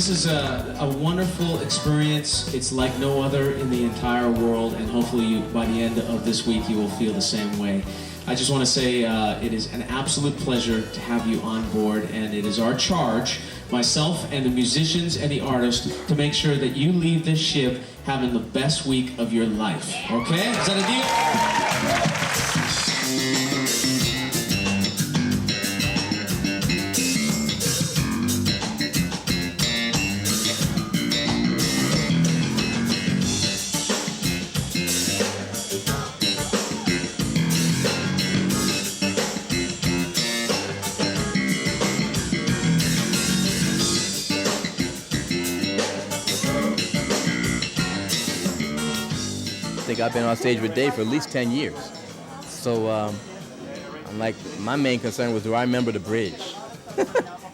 this is a wonderful experience. It's like no other in the entire world, and hopefully you, by the end of this week you will feel the same way. I just want to say it is an absolute pleasure to have you on board, and it is our charge, myself and the musicians and the artists, to make sure that you leave this ship having the best week of your life. Okay? Is that a deal? I think I've been on stage with Dave for at least 10 years. So I'm like, my main concern was, do I remember the bridge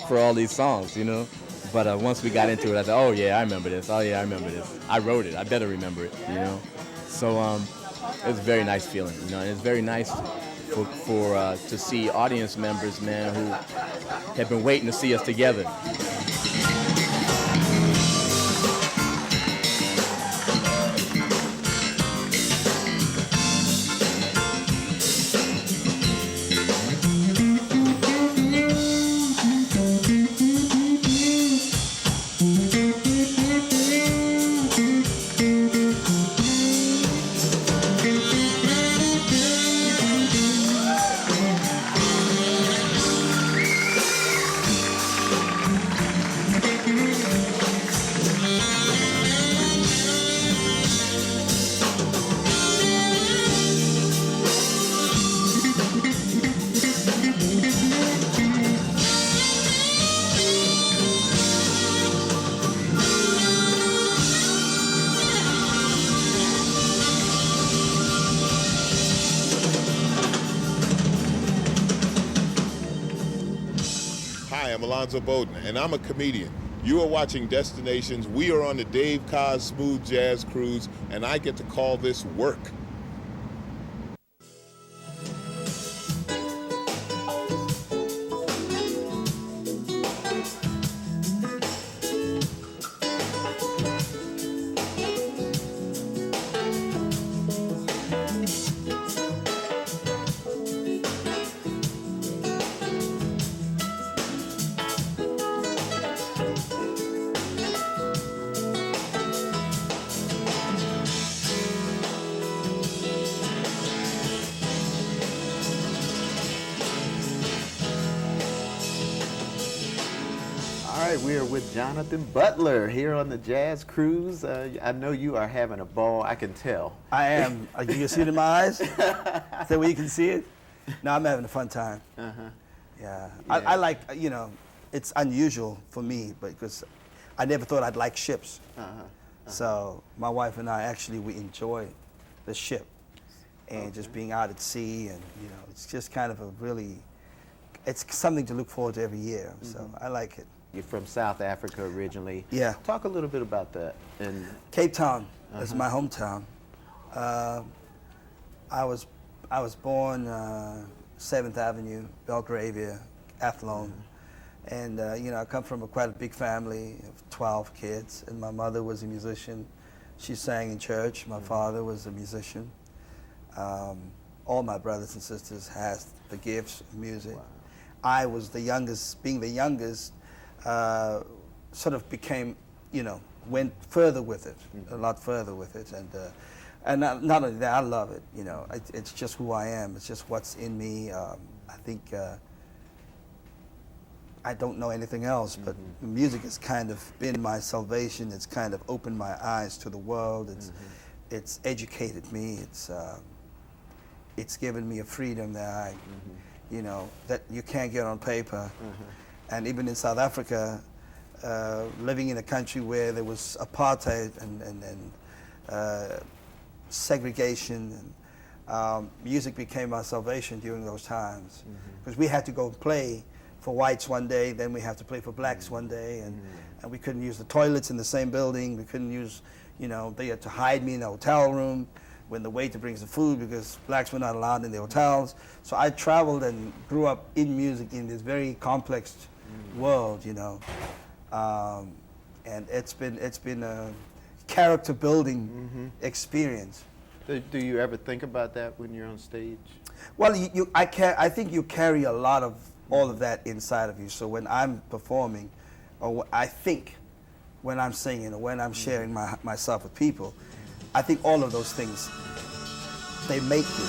for all these songs, you know? But once we got into it, I said, oh yeah, I remember this. Oh yeah, I remember this. I wrote it. I better remember it, you know? So it was a very nice feeling, you know? And it's very nice to see audience members, man, who have been waiting to see us together. Bowden, and I'm a comedian. You are watching Destinations. We are on the Dave Koz Smooth Jazz Cruise, and I get to call this work. We are with Jonathan Butler here on the Jazz Cruise. I know you are having a ball, I can tell. I am. You can see it in my eyes? Is that where you can see it? No, I'm having a fun time. Yeah. I like, you know, it's unusual for me because I never thought I'd like ships. So my wife and I actually, we enjoy the ship and just being out at sea, and, you know, it's just kind of a really, it's something to look forward to every year. So I like it. You're from South Africa originally. Yeah. Talk a little bit about that. And Cape Town is my hometown. I was born 7th Avenue, Belgravia, Athlone. And you know, I come from quite a big family of 12 kids, and my mother was a musician. She sang in church. My father was a musician. All my brothers and sisters had the gifts of music. Wow. I was the youngest. Being the youngest, sort of became, you know, went further with it, a lot further with it, and not only that, I love it. You know, it's just who I am. It's just what's in me. I think I don't know anything else, but music has kind of been my salvation. It's kind of opened my eyes to the world. It's educated me. It's given me a freedom that I, you know, that you can't get on paper. And even in South Africa, living in a country where there was apartheid and segregation, and music became our salvation during those times. Because we had to go play for whites one day, then we have to play for blacks one day, and we couldn't use the toilets in the same building. We couldn't use, you know, they had to hide me in a hotel room when the waiter brings the food because blacks were not allowed in the hotels. So I traveled and grew up in music in this very complex world, you know. and it's been a character building experience. Do you ever think about that when you're on stage? Well, I think you carry a lot of all of that inside of you. So when I'm performing, or I think when I'm singing, or when I'm sharing myself with people, I think all of those things, they make you.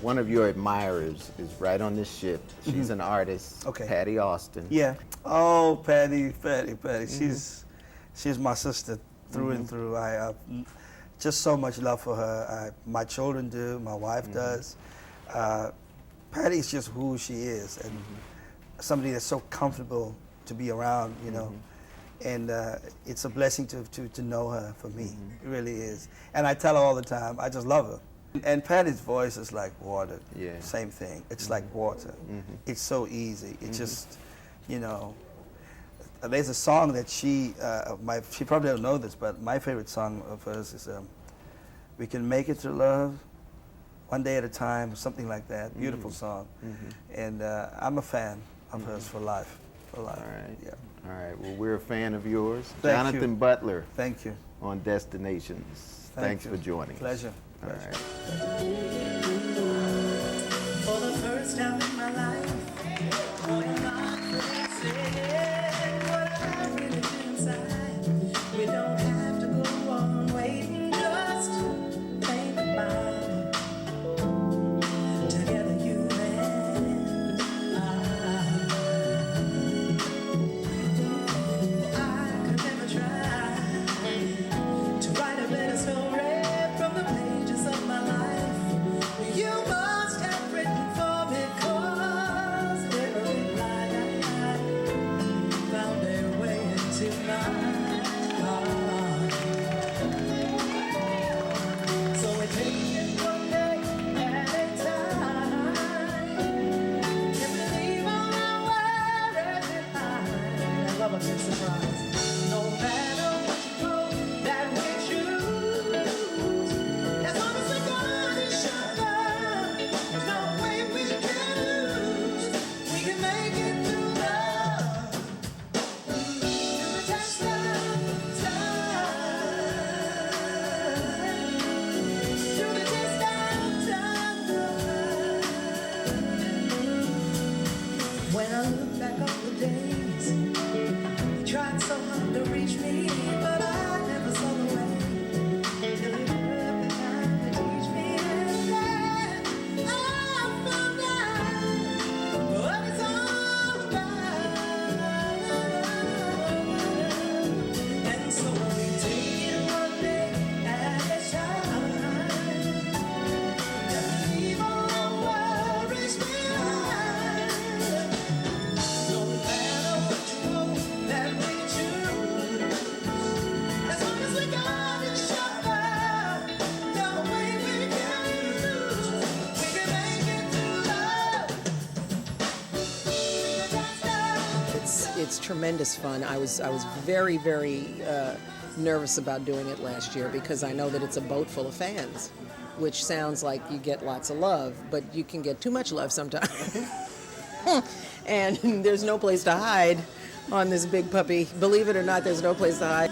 One of your admirers is right on this ship. She's an artist, Okay. Patti Austin. Yeah. Oh, Patti. She's my sister through and through. I just so much love for her. My children do. My wife does. Patti's just who she is, and somebody that's so comfortable to be around. You know, and it's a blessing to know her for me. It really is. And I tell her all the time, I just love her. And Patti's voice is like water. Yeah. Same thing. It's like water. It's so easy. It's just, you know. There's a song that she probably don't know this, but my favorite song of hers is "We Can Make It Through Love, One Day at a Time," something like that. Beautiful song. And I'm a fan of hers for life. For life. All right. Yeah. All right. Well, we're a fan of yours. Thank Jonathan you. Butler Thank you. on Destinations. Thanks you. for joining us. Pleasure. All Pleasure. right. For the first time in my life, boy, am I saying what I really feel inside. We don't have to go on waiting, just think about it. Together, you and I could never try to write a better story from the pages of my life. You must have written for me, 'cause every line I found their way into my heart. So we take it one day at a time. Can we leave all our worries behind? I love a good surprise. No matter which road that we choose, as long as we got each other, there's no way we can lose. We can make it through love, through the test of time, through the test of time. When I look back on the days, you tried so hard to reach me, but I never saw the way. Till you took the time to teach me, and then I found out what it's all about. And so we take it one day at a time, and leave all our worries behind. No matter which road that we choose, as long as we got each other, no way we can lose. We can make it through love. It's tremendous fun. I was very, very nervous about doing it last year because I know that it's a boat full of fans, which sounds like you get lots of love, but you can get too much love sometimes. And there's no place to hide on this big puppy. Believe it or not, there's no place to hide.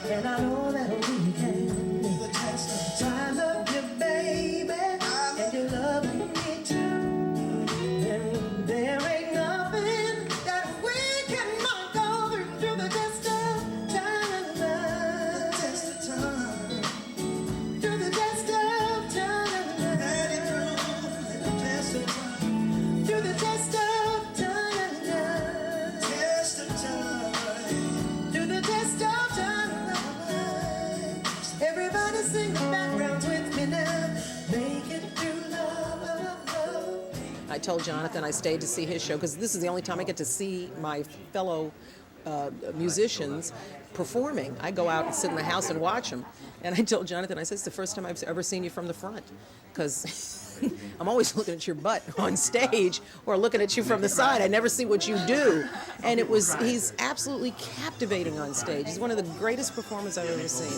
And I know that we can. So I love you, baby. I told Jonathan I stayed to see his show because this is the only time I get to see my fellow musicians performing. I go out and sit in the house and watch them. And I told Jonathan, I said, it's the first time I've ever seen you from the front, because I'm always looking at your butt on stage or looking at you from the side. I never see what you do. And he's absolutely captivating on stage. He's one of the greatest performers I've ever seen.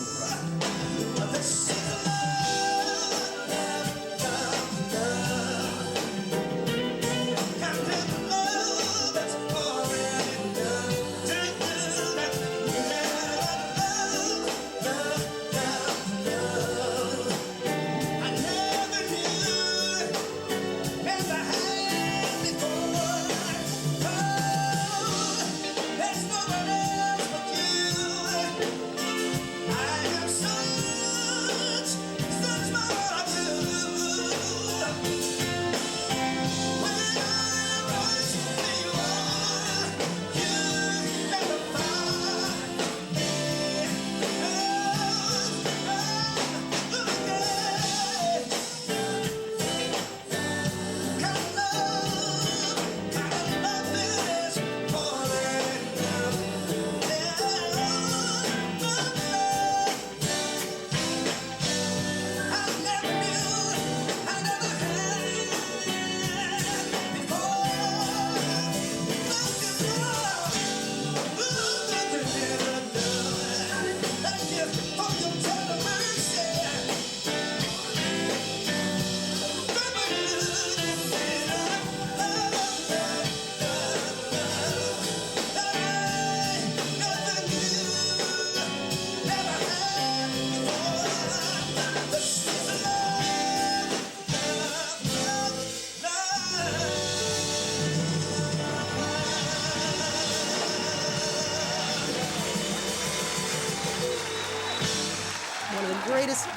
Greatest,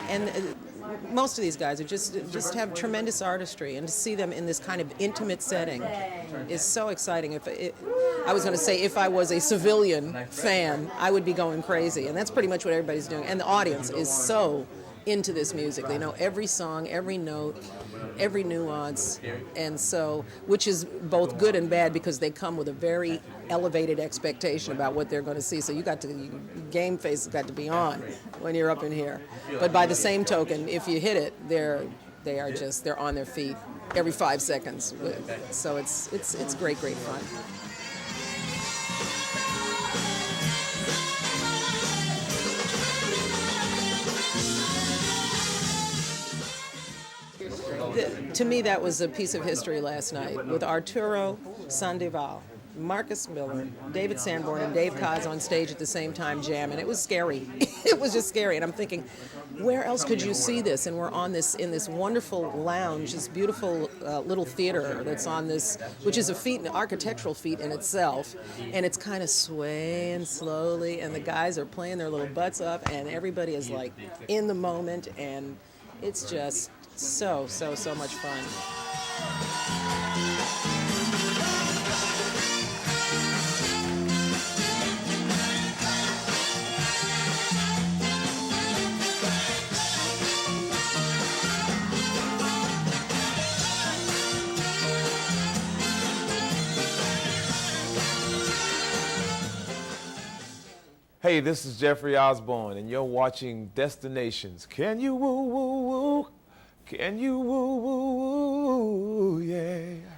and most of these guys are just have tremendous artistry, and to see them in this kind of intimate setting is so exciting. I was going to say, if I was a civilian fan, I would be going crazy, and that's pretty much what everybody's doing. And the audience is so into this music. They know every song, every note, every nuance, and so, which is both good and bad, because they come with a very elevated expectation about what they're going to see. So your game face has got to be on when you're up in here. But by the same token, if you hit it, they're on their feet every 5 seconds. So it's great fun. To me, that was a piece of history last night, with Arturo Sandoval, Marcus Miller, David Sanborn, and Dave Koz on stage at the same time jamming. It was scary. It was just scary. And I'm thinking, where else could you see this? And we're in this wonderful lounge, this beautiful little theater that's on this, which is an architectural feat in itself. And it's kind of swaying slowly, and the guys are playing their little butts up, and everybody is like in the moment, and it's just so much fun. Hey, this is Jeffrey Osborne, and you're watching Destinations. Can you woo, woo, woo? Can you woo, woo, woo? Yeah.